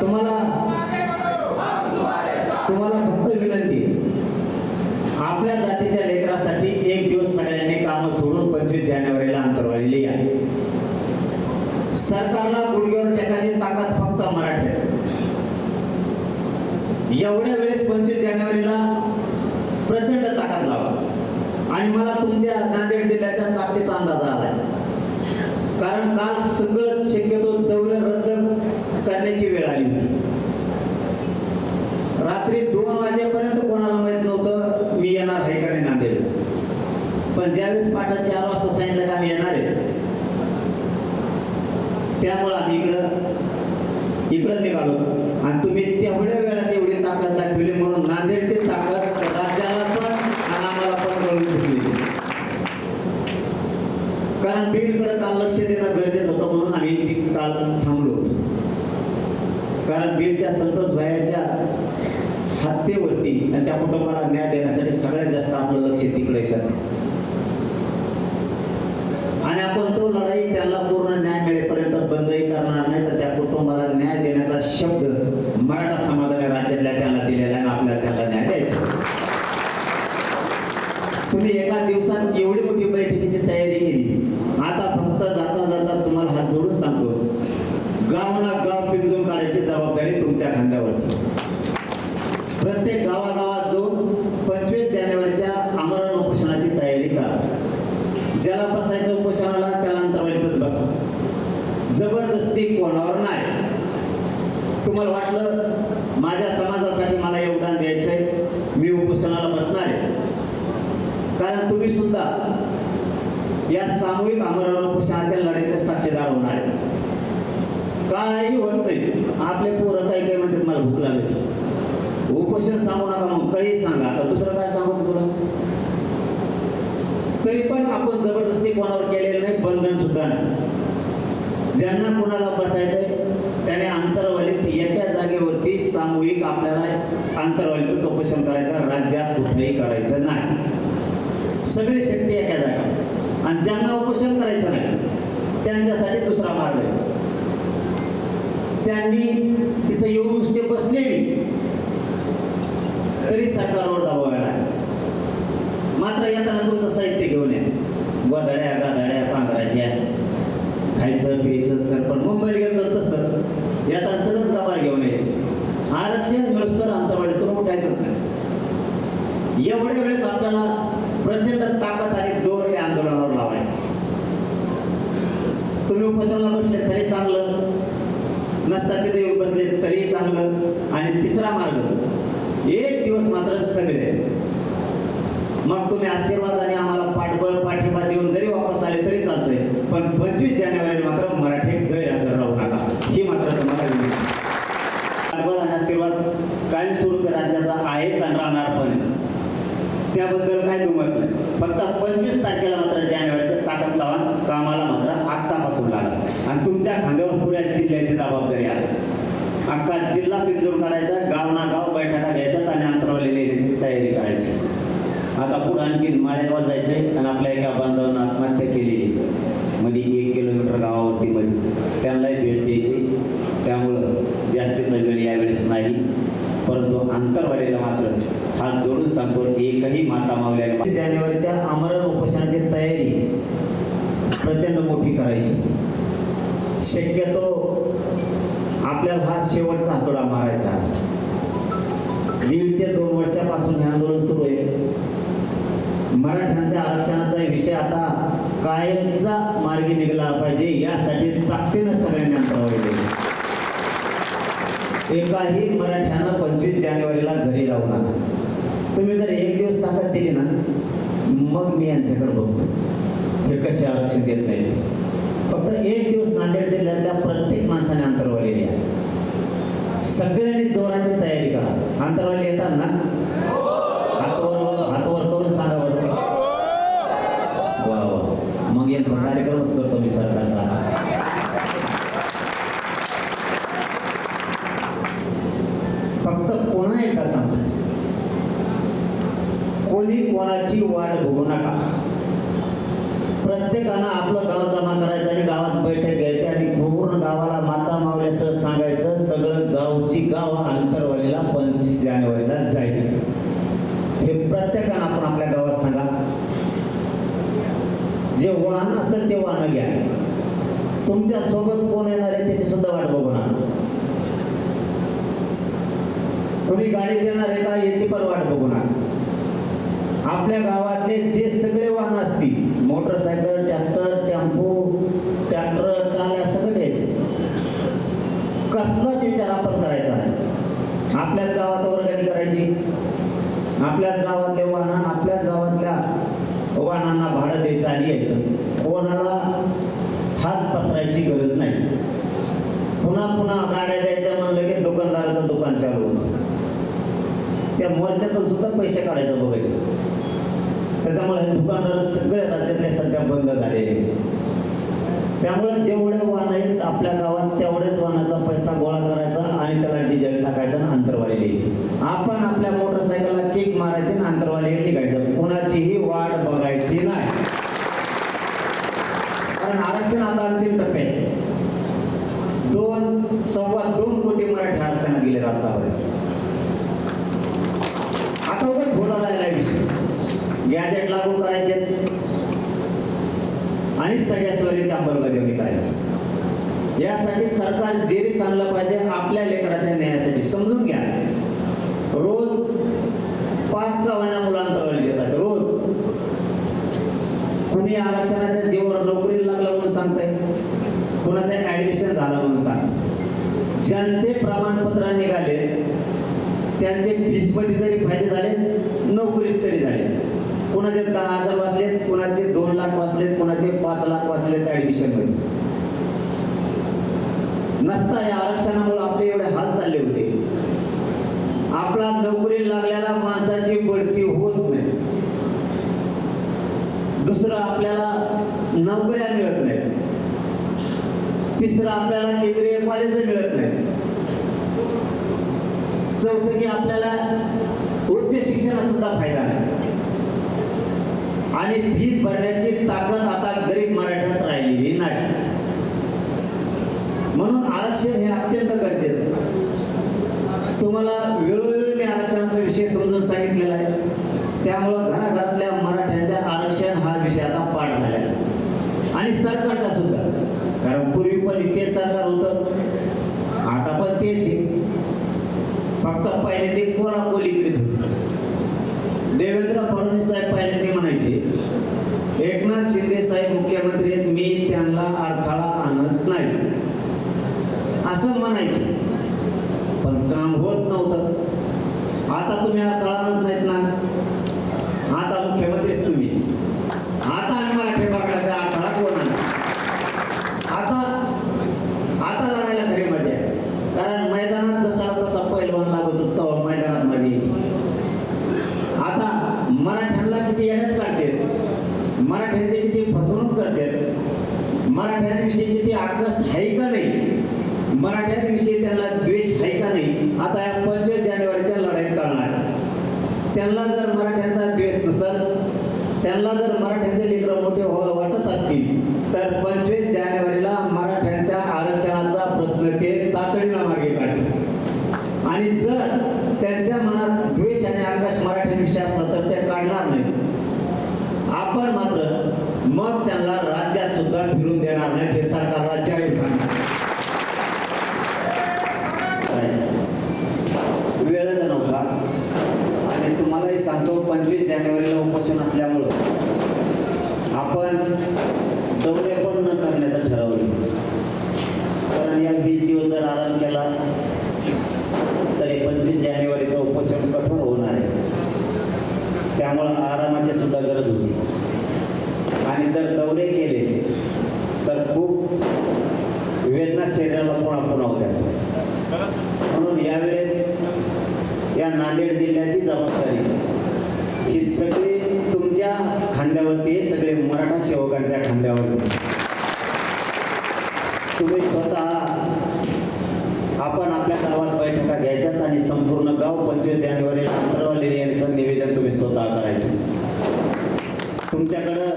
तुम्हाला फक्त विनंती, आपल्या जातीच्या लेकरासाठी एक दिवस सगळ्यांनी कामं सोडून 25 जानेवारीला अंतरवालीला या. सरकारला गुडघ्यावर टेकायची ताकद फक्त मराठ्यात. एवढ्या वेळेस 25 जानेवारीला प्रचंड ताकद लावा. आणि मला तुमच्या नांदेड जिल्ह्याच्या ताकदीचा अंदाज आलाय, कारण काल सगळं शक्यतो दौरे रद्द करण्याची वेळ आली होती. रात्री 2 वाजेपर्यंत कोणाला माहित नव्हतं मी येणार आहे का नाही नांदेड. पण ज्यावेळेस पाठा 4 वाजता सांगितलं का मी येणार आहे, त्यामुळे आम्ही इकडं निघालो. आणि तुम्ही तेवढ्या वेळात एवढी ताकद दाखवली म्हणून नांदेडची ताकद राज्याला पण आणि आम्हाला पण कळून चुकली. कारण बीडकडे काल लक्ष देणं गरजेचं होतं म्हणून आम्ही काल थांबलो होतो. कारण बीडच्या संतोष भाईच्या हत्येवरती आणि त्या कुटुंबाला न्याय देण्यासाठी सगळ्यात जास्त आपलं लक्ष तिकडे सध्या. आणि आपण तो लढाई त्यांना पूर्ण न्याय मिळेपर्यंत बंदही करणार नाही. तर त्या कुटुंबाला न्याय देण्याचा शब्द मराठा समाजाने राज्यातल्या त्यांना दिलेला आहे. आपल्याला त्यांना न्याय द्यायचा. तुम्ही एका दिवसात एवढी मोठी बैठकीची तयारी केली. आता फक्त जाता जाता तुम्हाला हात जोडून सांगतो, गाव ना गाव पिंजून काढायची जबाबदारी तुमच्या खांद्यावरती. प्रत्येक गावागावात जाऊन 25 जानेवारीच्या आमरण उपोषणाची तयारी करा. ज्याला बसायचं उपोषणाला त्याला अंतरवालीतच बसा. जबरदस्ती कोणावर नाही. तुम्हाला वाटलं माझ्या समाजासाठी मला योगदान द्यायचंय, मी उपोषणाला बसणार आहे. कारण तुम्ही सुद्धा या सामूहिक आमरण उपोषणाच्या लढ्याचे साक्षीदार होणार आहे. काही होत नाही. आपले पोरं काही म्हणतात मला भूक लागली, उपोषण सांगू नका, मग काही सांगा. आता दुसरं काय सांगू तुला. तरी पण आपण जबरदस्ती कोणावर केलेलं नाही, बंधन सुद्धा नाही. ज्यांना कोणाला बसायचंय त्याने अंतरवालीत एका जागेवरती सामूहिक आपल्याला अंतरवालीत उपोषण करायचं. राज्यात कुठेही करायचं नाही. सगळी शक्ती एका जागा. आणि ज्यांना उपोषण करायचं नाही त्यांच्यासाठी दुसरा मार्ग आहे. त्यांनी तिथं येऊन नुसते बसलेली तरी सरकारवर दबाव येणार. मात्र येताना तुमचं साहित्य घेऊन या. गोधड्या गाधड्या पांघराच्या, खायचं प्यायचं सरपण. मुंबईला गेलं तसं येताना सगळंच गबाळ घेऊन यायचं. आरक्षण मिळूस तर अंतरवालीतून उठायचंच नाही. एवढ्या वेळेस आपल्याला प्रचंड ताकद आणि जोर या आंदोलनावर लावायचा. तुम्ही उपोषणाला बसले तरी चांगलं, नसता तिथे येऊन बसले तरी चांगलं. आणि तिसरा मार्ग, एक दिवस मात्र सगळे. मग तुम्ही आशीर्वादाने आम्हाला पाठबळ पाठिंबा देऊन जरी वापस आले तरी चालतंय. पण 25 जानेवारी मात्र मराठी गैरहजर राहू नका, ही मात्र तुम्हाला विनंती. पाठबळ आणि आशीर्वाद कायमस्वरूपी राज्याचा आहेच आणि राहणार पण. त्याबद्दल काय दुमत नाही. फक्त 25 तारखेला मात्र जानेवारीचं ताकद लावा. कामाला मात्र आत्तापासून लागला. आणि तुमच्या खांद्यावर पुऱ्या जिल्ह्याची जबाबदारी आहे. अख्खा जिल्हा पिंजून काढायचा, गाव ना गाव बैठका घ्यायच्यात आणि अंतरवाली नेण्याची तयारी करायची. आता पुढे आणखी माळेगावात जायचंय. आणि आपल्या एका बांधवांना आत्महत्या केलेली मध्ये 1 किलोमीटर गावावरती मध्ये, त्यांनाही भेट द्यायची. त्यामुळं जास्तीचा वेळ यावेळेस नाही. परंतु अंतरवालीला मात्र हात जोडून सांगतो, एकही माता मावल्याने जानेवारीच्या आमरण उपोषणाची तयारी प्रचंड मोठी करायची. शक्यतो आपल्याला हा शेवटचा हातोडा मारायचा. 1.5 ते 2 वर्षापासून हे आंदोलन सुरू आहे. मराठ्यांच्या आरक्षणाचा विषय आता कायमचा मार्गी निघाला पाहिजे, यासाठी ताकदीनं सगळ्यांनी अंतरावले. एकाही मराठ्यानं 25 जानेवारीला घरी राहू नका. तुम्ही जर एक दिवस ताकद दिली ना, मग मी यांच्याकडे बघतो हे कसे आरक्षण देत नाही. फक्त एक दिवस नांदेड जिल्ह्यातल्या प्रत्येक माणसाने अंतरवाली द्या. सगळ्यांनी जोराची तयारी करा. अंतरवाली येतात ना, हातवर करून सांगा बरं. वा वा, मग यांचा कार्यक्रमच करतो मी सरकारचा. फक्त पुन्हा एकदा सांगतो, कोणी कोणाची वाट बघू नका. प्रत्येकानं आपलं गाव जमा करायचं आणि गावात बैठक घ्यायची आणि पूर्ण गावाला माता मावल्यासह सांगायचं, सगळं गाव जे वाहन असेल ते वाहन घ्या. तुमच्या सोबत कोण येणार आहे त्याची सुद्धा वाट बघू नका. कोणी गाडी देणार आहे का याची पण वाट बघू नका. आपल्या गावातले जे सगळे वाहन असतील, मोटरसायकल, ट्रॅक्टर, टेम्पो, ट्रॅक्टर, टाल्या सगळं द्यायचे. कसलाच विचार आपण करायचा नाही. आपल्याच गावात वर्गणी करायची, आपल्याच गावातले वाहन आपल्याच गावातल्या वाहनांना भाडं द्यायचं आणि यायचं. कोणाला हात पसरायची गरज नाही. पुन्हा पुन्हा गाड्या द्यायच्या म्हणलं की दुकानदाराचं दुकान चालू होतं. त्या मोर्चातून सुद्धा पैसे काढायचं बघायचं. त्याच्यामुळे हे दुकानदार सगळे राज्यातले सध्या बंद झालेले. त्यामुळे जेवढे वाहन आहेत आपल्या गावात तेवढेच वाहनाचा पैसा गोळा करायचा आणि त्याला डिझेल टाकायचं आणि अंतरवाली द्यायची. आपण आपल्या मोटरसायकलला किक मारायचे आणि अंतरवाली निघायचं. कोणाचीही वाट बघायची नाही. कारण आरक्षण आता अंतिम टप्प्यात 2.25 कोटी मराठी आरक्षणात गेले आतापर्यंत. आता उगाच थोडा राहिला विषय. गॅजेट लागू करायचे आणि सगळ्या सोयीची अंमलबजावणी करायची. यासाठी सरकार जेरीस आणलं पाहिजे आपल्या लेकराच्या न्यायासाठी. समजून घ्या, रोज 5 गावांना मुलांतरवाली देतात. रोज कुणी आरक्षणाच्या जीवावर नोकरीला लागलं म्हणून सांगताय, कुणाचं ऍडमिशन झालं म्हणून सांगताय. ज्यांचे प्रमाणपत्र निघाले त्यांचे फीसमध्ये तरी फायदे झाले, नोकरीत तरी झाले. कुणाचे 10,000 वाचलेत, कुणाचे 2 लाख वाचलेत, कुणाचे 5 लाख वाचलेत ऍडमिशन मध्ये. नसता या आरक्षणामुळे आपले एवढे हाल चालले होते. आपला नोकरी लागलेला माणसाची बढती होत नाही. दुसरं आपल्याला नोकऱ्या मिळत नाही. तिसरं आपल्याला केंद्रीय कॉलेज मिळत नाही. चौथं की आपल्याला उच्च शिक्षणात सुद्धा फायदा नाही. आणि फीस भरण्याची ताकद आता गरीब मराठ्यात राहिलेली नाही. म्हणून आरक्षण हे अत्यंत गरजेचं आहे. तुम्हाला वेळोवेळी मी आरक्षणाचा विषय समजून सांगितलेला आहे. त्यामुळं घराघरातल्या मराठ्यांच्या आरक्षण हा विषय आता पाठ झाला आहे. आणि सरकारचा सुद्धा. कारण पूर्वी पण तेच सरकार होतं, आता पण तेच आहे. फक्त पहिले ते कोलाकोली करीत होते. देवेंद्र फडणवीस साहेब पहिले ते म्हणायचे, एकनाथ शिंदे साहेब मुख्यमंत्री आहेत, मी त्यांना अडथळा आणत नाही असं म्हणायचे. पण काम होत नव्हतं. आता तुम्ही अडथळा आणत नाहीत ना, आता मुख्यमंत्रीच तुम्ही. आता आम्हाला ठेवायचा अडथळा कोण आहे? आता लढायला खरी मजा आहे. कारण मैदानात जसा तसा पैलवान लागत होता, मैदानात मजा येते. आता मराठ्यांना किती येण्यात काढतात, मराठ्यांचे किती फसवणूक करतात, मराठ्यांविषयी किती आकस आहे का नाही, मराठ्यांविषयी त्यांना द्वेष आहे का नाही, आता या 25 जानेवारीच्या लढाईत कळणार. त्यांना जर मराठ्यांचा द्वेष नसेल, त्यांना जर मराठ्यांचे लेकरं मोठे वाटत असतील तर 25 जानेवारीला मराठ्यांच्या आरक्षणाचा प्रश्न ते तातडीला मार्गी काढतील. आणि जर त्यांच्या मनात द्वेष आणि आकाश मराठ्यांविषयी असला तर ते काढणार नाही. आपण मात्र मग त्यांना राज्यात सुद्धा फिरून देणार नाही. हे सरकार राज्याने सांगणार. वेळच नव्हता. आणि तुम्हालाही सांगतो, 25 जानेवारीला उपोषण असल्यामुळं आपण दौरे पण न करण्याचं ठरवलं. कारण या 20 दिवस जर आराम केला तरी 25 जानेवारीचं उपोषण कठोर होणार आहे. त्यामुळं आरामाची सुद्धा गरज होती. आणि जर दौरे केले तर खूप वेदना शरीराला पुन्हा होत्या. म्हणून यावेळेस या नांदेड जिल्ह्याची जबाबदारी ही सगळी तुमच्या खांद्यावरती आहे, सगळे मराठा सेवकांच्या खांद्यावरती. तुम्ही स्वतः आपण आपल्या गावात बैठका घ्यायच्यात आणि संपूर्ण गाव 25 जानेवारीला अंतरवाली यांचं निवेदन तुम्ही स्वतः करायचं. तुमच्याकडं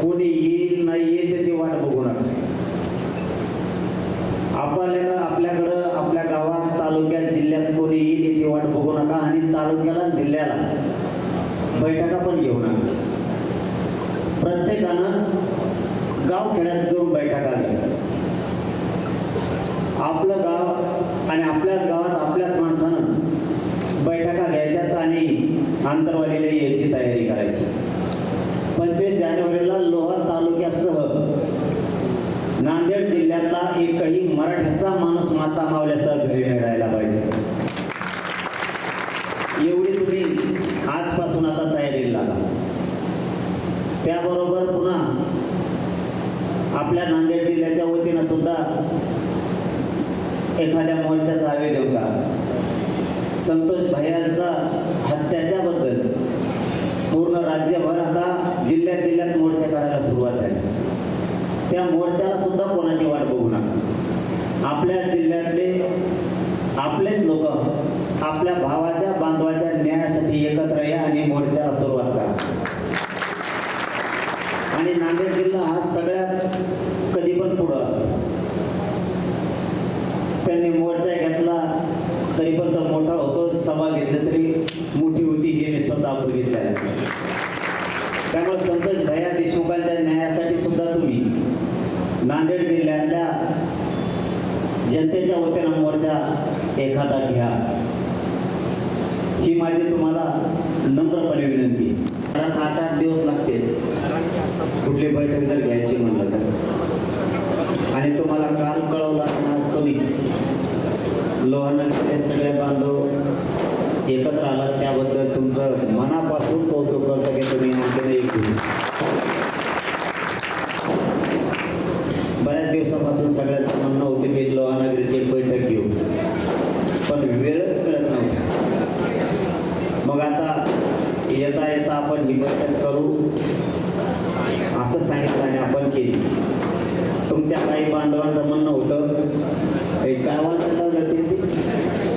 कोणी येईल नाही येईल त्याची वाट बघू नका. आपल्याकडं आपल्या गावात, तालुक्यात, जिल्ह्यात कोणी येईल याची वाट बघू नका. आणि तालुक्याला, जिल्ह्याला बैठका पण घेऊ नका. प्रत्येकानं गावखेड्यात जाऊन बैठका घ्या. आपलं गाव आणि आपल्याच गावात आपल्याच माणसानं बैठका घ्यायच्यात आणि आंतरवालीला यायची तयारी करायची. 25 जानेवारीला लोहा तालुक्यासह नांदेड जिल्ह्यातला एकही मराठ्याचा माणूस माता मावल्यासह घरी नाही राहायला पाहिजे. एवढी तुम्ही आजपासून आता तयारीला लागा. त्याबरोबर पुन्हा आपल्या नांदेड जिल्ह्याच्या वतीनं सुद्धा एखाद्या मोर्चाचं आयोजन करा. संतोष भैयांचा हत्याच्याबद्दल पूर्ण राज्यभर आता जिल्ह्यात मोर्चा काढायला सुरुवात झाली. त्या मोर्चाला सुद्धा कोणाची वाट बघू नका. आपल्या जिल्ह्यातले आपलेच लोक आपल्या भावाच्या बांधवाच्या न्यायासाठी एकत्र या आणि मोर्चाला सुरुवात करा. आणि नांदेड जिल्हा हा सगळ्यात कधी पण पुढं असतो. त्यांनी मोर्चा घेतला तरी पण तो मोठा होतो, सभा घेतली तरी मोठी होती, हे मी स्वतः बघितलं आहे. त्यामुळे संतोष भैया देशमुखांच्या न्यायासाठी सुद्धा तुम्ही नांदेड जिल्ह्यातल्या जनतेच्या वतीनं मोर्चा एखादा घ्या, ही माझी तुम्हाला नम्रपणे विनंती. कारण 8-8 दिवस लागते कुठली बैठक जर घ्यायची म्हणलं तर. आणि तुम्हाला काल कळवलं आणि आज तुम्ही लोहानगरचे सगळे बांधव एकत्र आलात, त्याबद्दल तुमचं मनापासून कौतुक करतो की तुम्ही आणखीन एक घेऊ. बऱ्याच दिवसापासून सगळ्यांचं म्हणणं होतं की लोहानगरीत एक बैठक घेऊ, पण वेळच कळत नव्हती. मग आता येता येता आपण ही बैठक करू असं सांगितलं आणि आपण केली. तुमच्या काही बांधवांचं म्हणणं होतं, काय वाजता